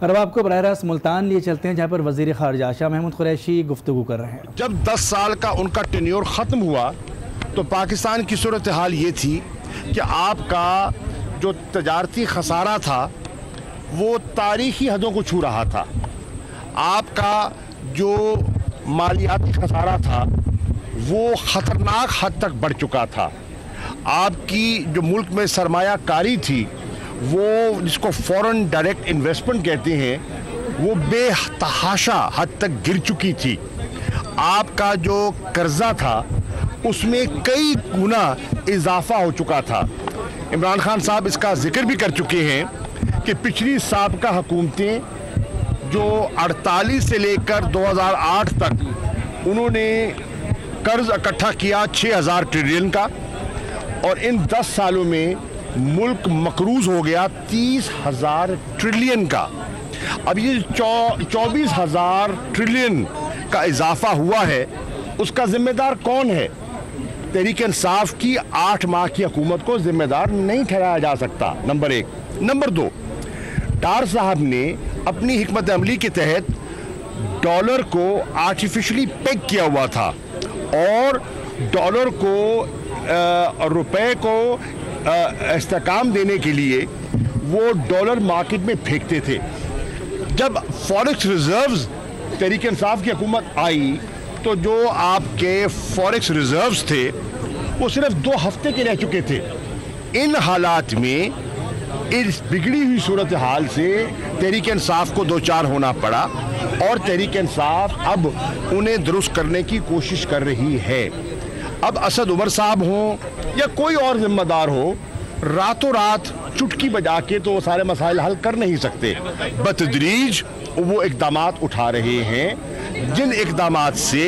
और अब आपको बराह रास्त मुल्तान लिए चलते हैं, जहाँ पर वज़ीर ख़ारिजा शाह महमूद कुरैशी गुफ्तगू कर रहे हैं। जब 10 साल का उनका टेन्योर ख़त्म हुआ तो पाकिस्तान की सूरत हाल ये थी कि आपका जो तजारती खसारा था वो तारीखी हदों को छू रहा था। आपका जो मालियाती खसारा था वो ख़तरनाक हद तक बढ़ चुका था। आपकी जो मुल्क में सरमायाकारी थी वो, जिसको फॉरेन डायरेक्ट इन्वेस्टमेंट कहते हैं, वो बेतहाशा हद तक गिर चुकी थी। आपका जो कर्जा था उसमें कई गुना इजाफा हो चुका था। इमरान खान साहब इसका जिक्र भी कर चुके हैं कि पिछली साबका हुकूमतें जो 48 से लेकर 2008 तक उन्होंने कर्ज इकट्ठा किया 6000 ट्रिलियन का, और इन 10 सालों में मुल्क मकरूज हो गया 30,000 ट्रिलियन का। अब ये 24,000 ट्रिलियन का इजाफा हुआ है, उसका जिम्मेदार कौन है? तहरीक इंसाफ की 8 माह की हुकूमत को जिम्मेदार नहीं ठहराया जा सकता, नंबर 1। नंबर 2, डार साहब ने अपनी हिकमत अमली के तहत डॉलर को आर्टिफिशियली पेग किया हुआ था और डॉलर को रुपए को इस्तेकाम देने के लिए वो डॉलर मार्केट में फेंकते थे। जब फॉरेक्स रिजर्व्स तहरीक इंसाफ की हुकूमत आई तो जो आपके फॉरेक्स रिजर्व्स थे वो सिर्फ 2 हफ्ते के रह चुके थे। इन हालात में, इस बिगड़ी हुई सूरत हाल से तहरीक इंसाफ को 2-4 होना पड़ा और तहरीक इंसाफ अब उन्हें दुरुस्त करने की कोशिश कर रही है। अब असद उमर साहब हों या कोई और जिम्मेदार हो, रातों रात चुटकी बजा के तो वो सारे मसाइल हल कर नहीं सकते। बतदरीज वो इक़दामात उठा रहे हैं जिन इक़दामात से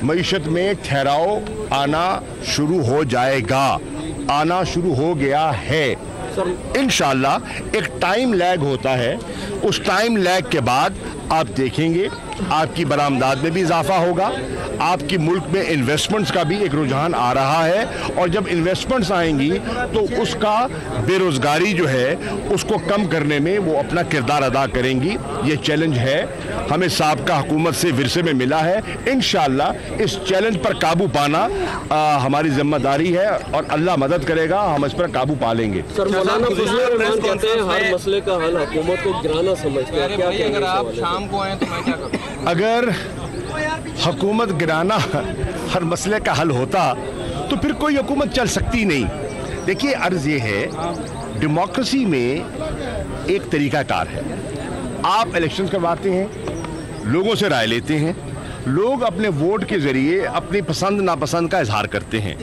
मईशत में ठहराव आना शुरू हो जाएगा, आना शुरू हो गया है। इंशाअल्लाह एक टाइम लैग होता है, उस टाइम लैग के बाद आप देखेंगे आपकी बरामदात में भी इजाफा होगा, आपकी मुल्क में इन्वेस्टमेंट्स का भी एक रुझान आ रहा है, और जब इन्वेस्टमेंट्स आएंगी तो उसका बेरोजगारी जो है उसको कम करने में वो अपना किरदार अदा करेंगी। ये चैलेंज है, हमें साबका हुकूमत से विरसे में मिला है। इंशाअल्लाह इस चैलेंज पर काबू पाना हमारी जिम्मेदारी है और अल्लाह मदद करेगा, हम इस पर काबू पा लेंगे। सर, मौलाना फजलुर रहमान कहते हैं हर मसले का हल हुकूमत को गिराना समझते हैं, क्या अगर आप शाम को आए तो मैं क्या करूं? अगर हुकूमत गिराना हर मसले का हल होता तो फिर कोई हुकूमत चल सकती नहीं। देखिए, अर्ज ये है, डेमोक्रेसी में एक तरीकाकार है। आप इलेक्शन करवाते हैं, लोगों से राय लेते हैं, लोग अपने वोट के जरिए अपनी पसंद नापसंद का इजहार करते हैं।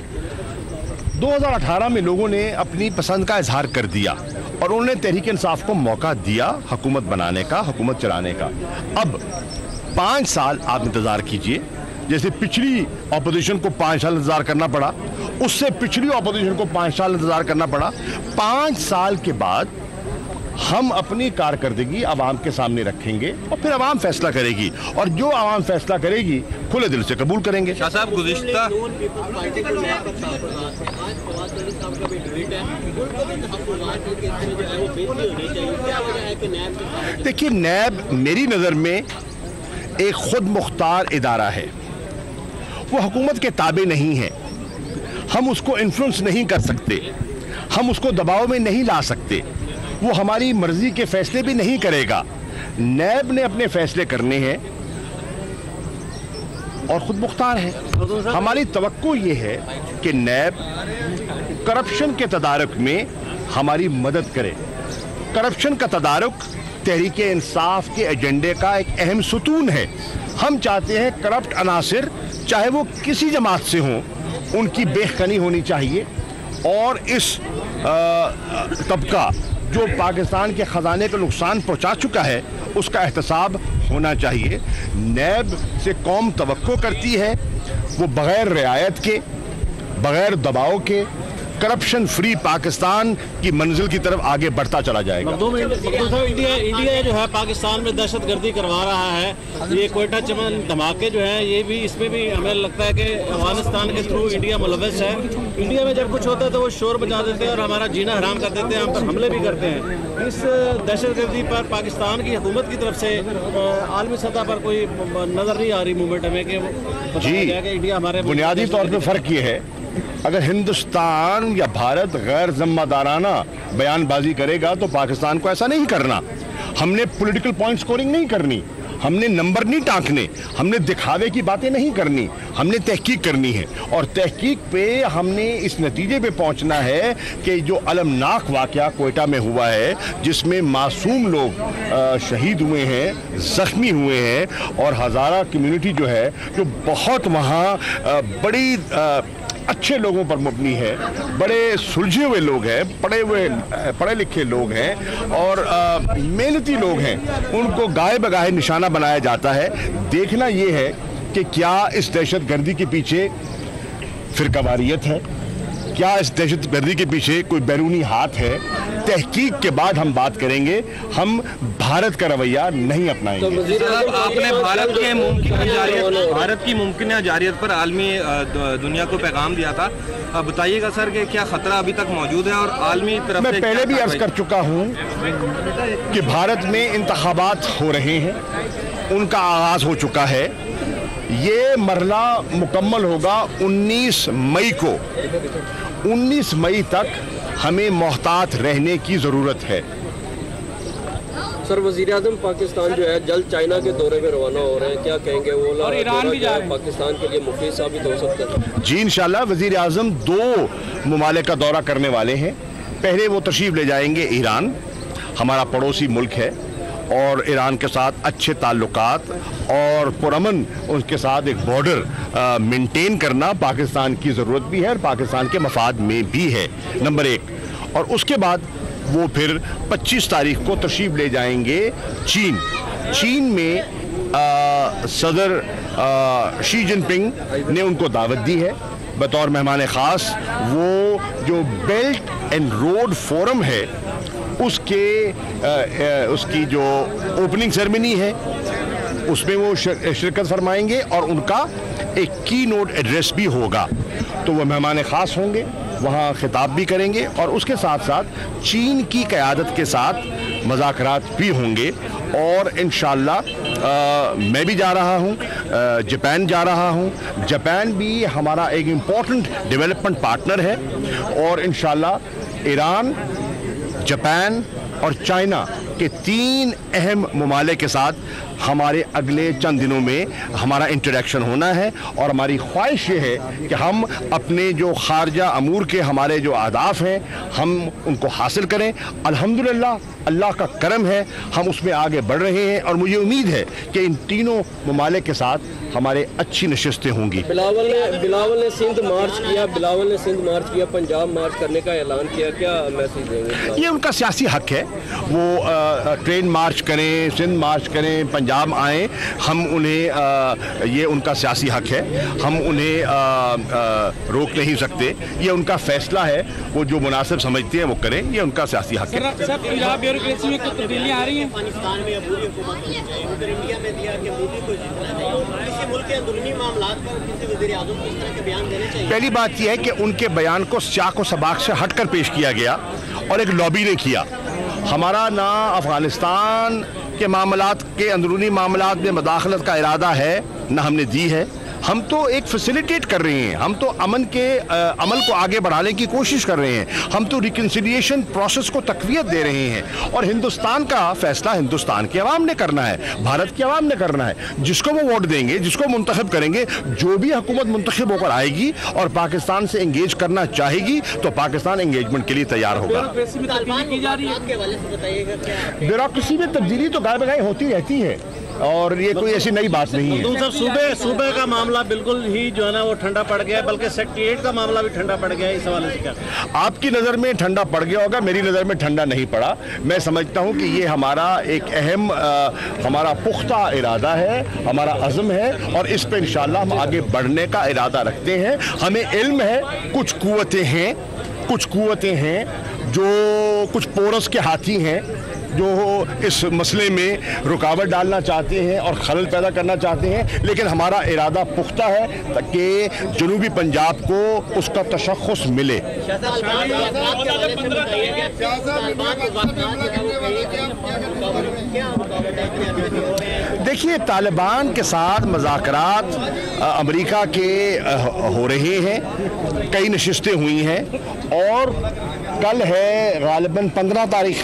2018 में लोगों ने अपनी पसंद का इजहार कर दिया और उन्होंने तहरीक इंसाफ को मौका दिया हुकूमत बनाने का, हुकूमत चलाने का। अब 5 साल आप इंतजार कीजिए। जैसे पिछली अपोजिशन को 5 साल इंतजार करना पड़ा, उससे पिछली अपोजिशन को 5 साल इंतजार करना पड़ा। 5 साल के बाद हम अपनी कारकर्दगी आवाम के सामने रखेंगे और फिर आवाम फैसला करेगी, और जो आवाम फैसला करेगी खुले दिल से कबूल करेंगे। शाह साहब, गुज़िश्ता देखिए, नैब मेरी नज़र में एक खुद मुख्तार इदारा है, वो हुकूमत के ताबे नहीं है। हम उसको इन्फ्लुएंस नहीं कर सकते, हम उसको दबाव में नहीं ला सकते, वो हमारी मर्जी के फैसले भी नहीं करेगा। नैब ने अपने फैसले करने हैं और खुद मुख्तार है। हमारी तवक्को ये है कि नैब करप्शन के तदारुक में हमारी मदद करे। करप्शन का तदारुक तहरीक इंसाफ के एजेंडे का एक अहम सुतून है। हम चाहते हैं करप्ट अनासिर, चाहे वो किसी जमात से हों, उनकी बेखनी होनी चाहिए, और इस तबका जो पाकिस्तान के ख़जाने को नुकसान पहुंचा चुका है उसका एहतसाब होना चाहिए। नैब से कौम तवक्को करती है वो बग़ैर रियायत के, बग़ैर दबाव के करप्शन फ्री पाकिस्तान की मंजिल की तरफ आगे बढ़ता चला जाएगा। इंडिया जो है पाकिस्तान में दहशतगर्दी करवा रहा है, ये क्वेटा चमन धमाके जो है ये भी, इसमें भी हमें लगता है कि अफगानिस्तान के थ्रू इंडिया मुलव्वस है। इंडिया में जब कुछ होता है तो वो शोर बजा देते हैं और हमारा जीना हराम कर देते हैं, हम पर हमले भी करते हैं। इस दहशतगर्दी पर पाकिस्तान की हुकूमत की तरफ से आलमी सतह पर कोई नजर नहीं आ रही मूवमेंट हमें कि जी इंडिया हमारे बुनियादी तौर पे फर्क ये है, अगर हिंदुस्तान या भारत गैर जिम्मेदाराना बयानबाजी करेगा तो पाकिस्तान को ऐसा नहीं करना। हमने पॉलिटिकल पॉइंट स्कोरिंग नहीं करनी, हमने नंबर नहीं टांकने, हमने दिखावे की बातें नहीं करनी, हमने तहकीक करनी है। और तहकीक पे हमने इस नतीजे पे पहुंचना है कि जो अलमनाक वाक़या कोयटा में हुआ है, जिसमें मासूम लोग शहीद हुए हैं, ज़ख्मी हुए हैं, और हज़ारा कम्युनिटी जो है जो बहुत वहाँ बड़ी अच्छे लोगों पर मबनी है, बड़े सुलझे हुए लोग हैं, पढ़े लिखे लोग हैं और मेहनती लोग हैं, उनको गाए बगाए निशाना बनाया जाता है। देखना ये है कि क्या इस दहशतगर्दी के पीछे फिरकावारियत है, क्या इस दहशतगर्दी के पीछे कोई बैरूनी हाथ है। तहकीक के बाद हम बात करेंगे, हम भारत का रवैया नहीं अपनाएंगे। तो आपने भारत की मुमकिन जारियत पर आलमी दुनिया को पैगाम दिया था, बताइएगा सर कि क्या खतरा अभी तक मौजूद है और आलमी तरफ मैं पहले भी अर्ज कर चुका हूं कि भारत में इंतखाबात हो रहे हैं, उनका आगाज हो चुका है। ये मरला मुकम्मल होगा 19 मई को। 19 मई तक हमें मोहतात रहने की ज़रूरत है। सर वज़ीर-ए-आज़म पाकिस्तान जो है जल्द चाइना के दौरे में रवाना हो रहे हैं, क्या कहेंगे? वो और ईरान भी जा रहे हैं, पाकिस्तान के लिए मुफीद साबित हो सकता है? जी इंशाल्लाह वज़ीर-ए-आज़म 2 ममालिक का दौरा करने वाले हैं। पहले वो तशरीफ़ ले जाएंगे ईरान, हमारा पड़ोसी मुल्क है और ईरान के साथ अच्छे ताल्लुकात और पुरअमन उसके साथ एक बॉर्डर मेंटेन करना पाकिस्तान की ज़रूरत भी है और पाकिस्तान के मफाद में भी है, नंबर 1। और उसके बाद वो फिर 25 तारीख को तशरीफ़ ले जाएंगे चीन में सदर शी जिनपिंग ने उनको दावत दी है बतौर मेहमान ख़ास। वो जो बेल्ट एंड रोड फोरम है उसकी जो ओपनिंग सेरेमनी है उसमें वो शिरकत फरमाएंगे और उनका एक की नोट एड्रेस भी होगा। तो वो मेहमान ख़ास होंगे, वहाँ खिताब भी करेंगे और उसके साथ साथ चीन की क़यादत के साथ मुज़ाकरात भी होंगे। और इंशाअल्लाह मैं भी जा रहा हूँ, जापान जा रहा हूँ। जापान भी हमारा एक इम्पॉर्टेंट डेवलपमेंट पार्टनर है और इंशाअल्लाह ईरान, जापान और चाइना के 3 अहम ममालिक के साथ हमारे अगले चंद दिनों में हमारा इंटरेक्शन होना है। और हमारी ख्वाहिश ये है कि हम अपने जो खारजा अमूर के हमारे जो अहदाफ हैं हम उनको हासिल करें। अल्हम्दुलिल्लाह अल्लाह का करम है, हम उसमें आगे बढ़ रहे हैं और मुझे उम्मीद है कि इन तीनों ममालिक के साथ हमारे अच्छी नशिस्तें होंगी। बिलावल ने सिंध मार्च किया, पंजाब मार्च करने का ऐलान किया, क्या मैसेज देंगे? ये उनका सियासी हक है, वो ट्रेन मार्च करें, सिंध मार्च करें, पंजाब आएँ, हम उन्हें ये उनका सियासी हक है, हम उन्हें रोक नहीं सकते। ये उनका फैसला है, वो जो मुनासिब समझते हैं वो करें, ये उनका सियासी हक है। पंजाब ब्यूरोक्रेसी में कुछ तब्दीलियां आ रही हैं? अफगानिस्तान में अबूरी हुकूमत इंडिया में दिया कि मोदी को किसी मुल्क के अंदरूनी मामलात पर किसी वज़ीर-ए-आज़म को इस तरह के बयान देने चाहिए। पहली बात यह है कि उनके बयान को सियाक व सबाक से हटकर पेश किया गया और एक लॉबी ने किया। हमारा ना अफगानिस्तान के मामलात के अंदरूनी मामलात में मदाखलत का इरादा है, ना हमने दी है। हम तो एक फैसिलिटेट कर रहे हैं, हम तो अमन के अमल को आगे बढ़ाने की कोशिश कर रहे हैं, हम तो रिकन्सिलिएशन प्रोसेस को तक़वियत दे रहे हैं। और हिंदुस्तान का फैसला हिंदुस्तान की आवाम ने करना है, भारत की आवाम ने करना है। जिसको वो वोट देंगे, जिसको मुंतखब करेंगे, जो भी हुकूमत मुंतखब होकर आएगी और पाकिस्तान से इंगेज करना चाहेगी तो पाकिस्तान इंगेजमेंट के लिए तैयार होगा। ब्यूरोक्रेसी में तब्दीली तो गाय बगाई होती रहती है और ये कोई ऐसी नई बात नहीं है। सूबे का मामला बिल्कुल ही जो है ना वो ठंडा पड़ गया है, बल्कि सेक्रेटरीट का मामला भी ठंडा पड़ गया है। इस हवाले से क्या आपकी नज़र में ठंडा पड़ गया होगा, मेरी नज़र में ठंडा नहीं पड़ा। मैं समझता हूँ कि ये हमारा एक अहम हमारा पुख्ता इरादा है, हमारा अज़्म है और इस पर इंशाअल्लाह हम आगे बढ़ने का इरादा रखते हैं। हमें इल्म है कुछ कुव्वतें हैं कुछ कुव्वतें हैं जो कुछ पोरस के हाथी हैं जो इस मसले में रुकावट डालना चाहते हैं और खलल पैदा करना चाहते हैं, लेकिन हमारा इरादा पुख्ता है ताकि जनूबी पंजाब को उसका तशख़्ख़ुस मिले। देखिए, तालिबान के साथ मुज़ाकरात अमेरिका के हो रहे हैं, कई नशिस्तें हुई हैं और कल है गालिबन 15 तारीख,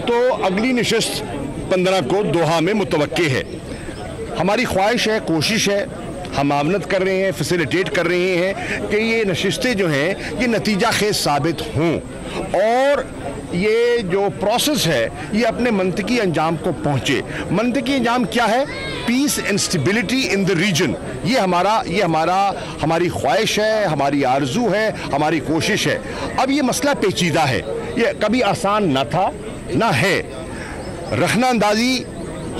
तो अगली नशिस्त 15 को दोहा में मुतवक्के है। हमारी ख्वाहिश है, कोशिश है, हम मावनत कर रहे हैं, फैसिलिटेट कर रहे हैं कि ये नशिस्तें जो हैं ये नतीजा खेज साबित हों और ये जो प्रोसेस है ये अपने मंतकी अंजाम को पहुँचे। मंतकी अंजाम क्या है? Peace and stability in the region. ये हमारी ख्वाहिश है, हमारी आरजू है, हमारी कोशिश है। अब ये मसला पेचीदा है, ये कभी आसान ना था ना है। रखना अंदाजी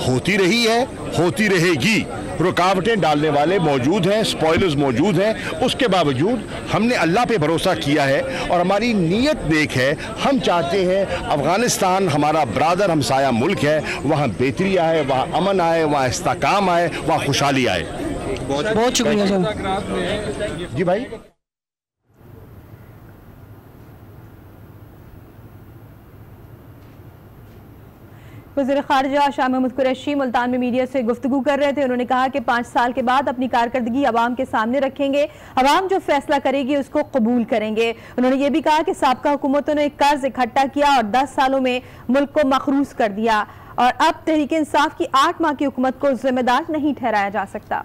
होती रही है, होती रहेगी। रुकावटें डालने वाले मौजूद हैं, स्पॉयलर्स मौजूद हैं, उसके बावजूद हमने अल्लाह पे भरोसा किया है और हमारी नीयत नेक है। हम चाहते हैं अफ़गानिस्तान हमारा ब्रादर हमसाया मुल्क है, वहाँ बेहतरी आए, वहाँ अमन आए, वहाँ इस्तेकाम आए, वहाँ खुशहाली आए। बहुत शुक्रिया सर। जी भाई। वज़ीर ख़ारिजा शाह महमूद कुरैशी मुल्तान में मीडिया से गुफ्तगू कर रहे थे। उन्होंने कहा कि 5 साल के बाद अपनी कारकर्दगी अवाम के सामने रखेंगे, अवाम जो फैसला करेगी उसको कबूल करेंगे। उन्होंने ये भी कहा कि साबका हुकूमतों ने कर्ज इकट्ठा किया और 10 सालों में मुल्क को मखरूज कर दिया और अब तहरीक इंसाफ की 8 माह की हुकूमत को जिम्मेदार नहीं ठहराया जा सकता।